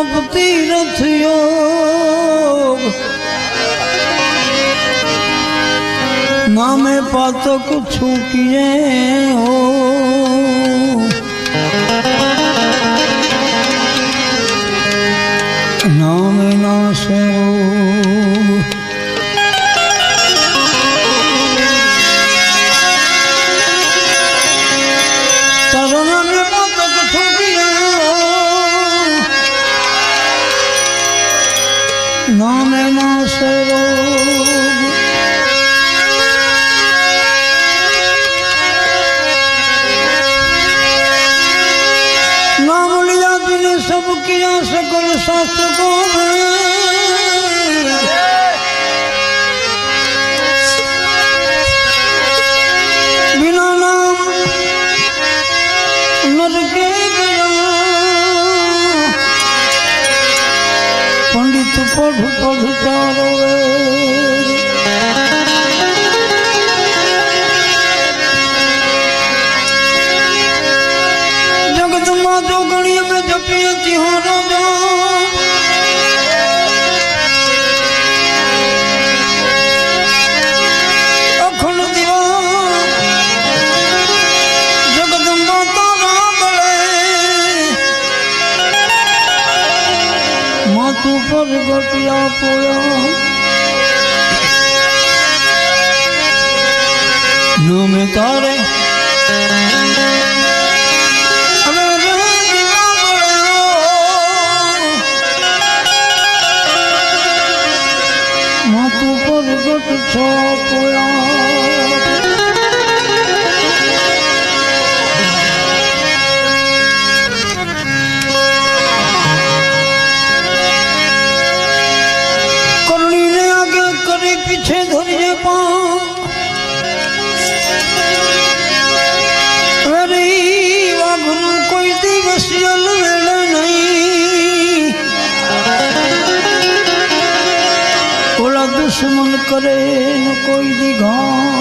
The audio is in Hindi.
तप तीरथ योग नामे पातक छूकिए हो नामे नाशे नामे नाशे रोग नाम लिया जिन्हें सब किया सकल शास्त्रों में बिना नाम नरके गया पंडित पढ़ पढ़ चारो जगत माँ जो गणी में जपिए तिहारा अखंड दिवा जगत माता मातु पर गटिया पोया नामे तारे मातु पर गट पोया पीछे धरिए पाँव अरे वागुरु कोई दिवस जल वेले नहीं ओला दुश्मन करे न कोई दिघा